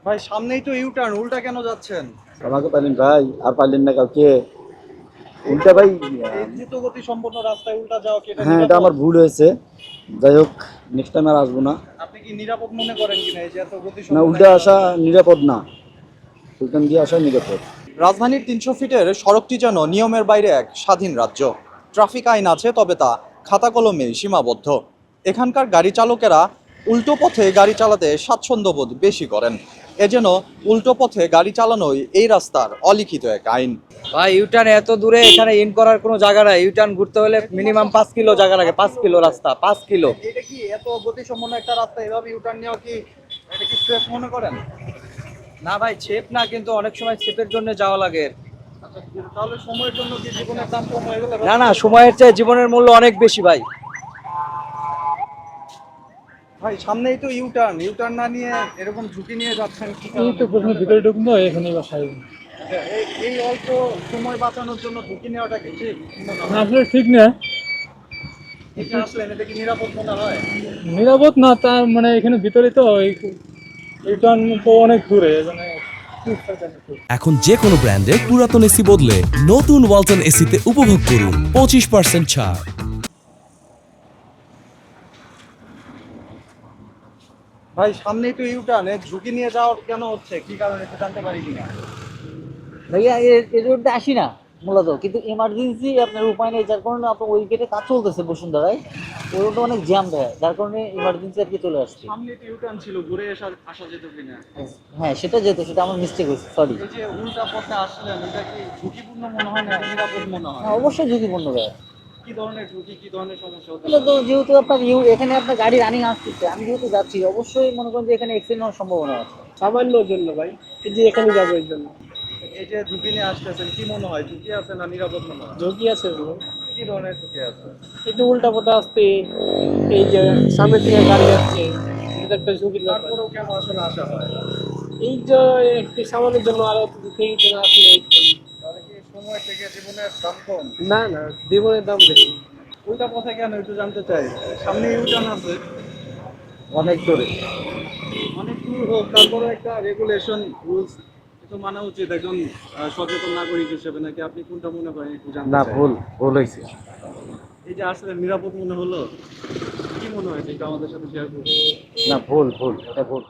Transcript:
ভাই সামনেই তো ইউ টার্ন, উল্টা কেন যাচ্ছেন? আমাকে পারলেন ভাই, আর পারলেন না কাউকে। এই উল্টা ভাই। এই দ্রুত গতি সম্পন্ন রাস্তায় উল্টা যাওয়া কি এটা হ্যাঁ, এটা নিরাপদ? আমার ভুল হয়েছে। যাই হোক, নেক্সট টাইম আর আসবো না। আপনি কি নিরাপদ মনে করেন কিনা এই যে এত গতি না, সম্পন্ন উল্টা একটা আসা রাস্তা? নিরাপদ না। সুলতান দিয়ে আসা নিরাপদ। রাজধানীর ৩০০ ফিটের সড়কটি যেন নিয়মের বাইরে এক স্বাধীন রাজ্য। ট্রাফিক আইন আছে, তবে তা খাতা কলমে সীমাবদ্ধ। এখানকার গাড়ি চালকেরা উল্টো পথে গাড়ি চালাতে স্বাচ্ছন্দ্যবোধ বেশি করেন। এ যেন উল্টো পথে গাড়ি চালানোই এই রাস্তার অলিখিত এক আইন। ভাই ইউটার্ন এত দূরে, এখানে ইন করার কোনো জায়গা নাই। ইউটার্ন ঘুরতে হলে মিনিমাম 5 কিলো জায়গা লাগে। 5 কিলো রাস্তা, 5 কিলো। এটা কি এত গতি সম্পন্ন একটা রাস্তা, এভাবে ইউটার্ন নেওয়া কি এটা কি সেফ মনে করেন? না ভাই, ছেপ না, কিন্তু অনেক সময় ছেপের জন্য যাওয়া লাগে। আচ্ছা, তাহলে সময়ের জন্য কি জীবনের দাম কম হয়ে গেল? না না, সময়ের চেয়ে জীবনের মূল্য অনেক বেশি ভাই। ভাই সামনেই তো ইউটার্ন, ইউটার্ন না নিয়ে এরকম ঝুঁকি নিয়ে যাচ্ছেন কি এই তো কারণে? প্রথমে ভিতরে ঢুকবো, এখানেই বাসায়। এই অল্প সময় বাঁচানোর জন্য ঝুঁকি নেওয়াটা কি ঠিক মনে না, হয়? আসলে ঠিক না। এখানে আসলেন এটা কি নিরাপদ মনে হয়? নিরাপদ না, তার মানে এখানে ভিতরে তো রিটার্ন তো অনেক দূরে, মানে এখন যে কোনো ব্র্যান্ডের পুরাতন এসি বদলে নতুন ওয়ালটন এসিতে উপভোগ করুন 25% ছাড়। ভাই সামনেই তো ইউটার্ন, ঝুঁকি নিয়ে যাওয়ার কেন হচ্ছে, কি কারণে এটা জানতে পারি কিনা? ভাইয়া এই রোডটা আসি না মূলত, কিন্তু এমার্জেন্সি আপনার উপায় নেই, যার কারণে আপনার ওই গেটে কাজ চলতেছে বসুন্ধরায়। ওই রোডটা অনেক জ্যাম দেয়, যার কারণে ইমার্জেন্সি আর কি চলে আসছে। সামনে তো ইউটার্ন ছিল, ঘুরে আসা যেত কিনা? হ্যাঁ, সেটা যেত, সেটা আমার মিস্টেক হয়েছে, সরি। এই যে উল্টা পথে আসলেন, এটা কি ঝুঁকিপূর্ণ মনে হয় না নিরাপদ মনে হয়? হ্যাঁ, অবশ্যই ঝুঁকিপূর্ণ ভাইয়া। কি ধরনের ঝুঁকি, কি ধরনের সমস্যা হতে এগুলো পারে? তো যেহেতু আপনার এখানে আপনার গাড়ি রানিং আসতেছে, আমি যেহেতু যাচ্ছি, অবশ্যই মনে করেন যে এখানে অ্যাক্সিডেন্ট হওয়ার সম্ভাবনা আছে। সামান্য জন্য ভাই, এই যে এখানে যাবো এর জন্য। এই যে ঝুঁকি নিয়ে আসতেছেন, কি মনে হয় ঝুঁকি আছে না নিরাপদ মনে হয়? ঝুঁকি আছে বলো। কি ধরনের ঝুঁকি আছে? একটু উল্টা পাল্টা আসতে, এই যে সামনে থেকে গাড়ি আসছে, এটা একটা ঝুঁকির ব্যাপার। তারপরেও কেন আসলে আসা হয়? এই যে একটু সামানের জন্য আরো থেকে না আসলে তাহলে কি সময় থেকে জীবনের দাম কম? না না, জীবনের দাম বেশি। উল্টা পথে কেন একটু জানতে চাই। সামনে ইউটার্ন আছে, অনেক দূরে। অনেক দূর হোক, তারপরে একটা রেগুলেশন রুলস কিছু মানা উচিত একজন সচেতন নাগরিক হিসেবে, নাকি আপনি কোনটা মনে করেন একটু জানতে না, চাই। ভুল ভুল হয়েছে। এই যে আসলে নিরাপদ মনে হলো, কি মনে হয় একটু আমাদের সাথে শেয়ার করুন। না, ভুল ভুল, এটা ভুল।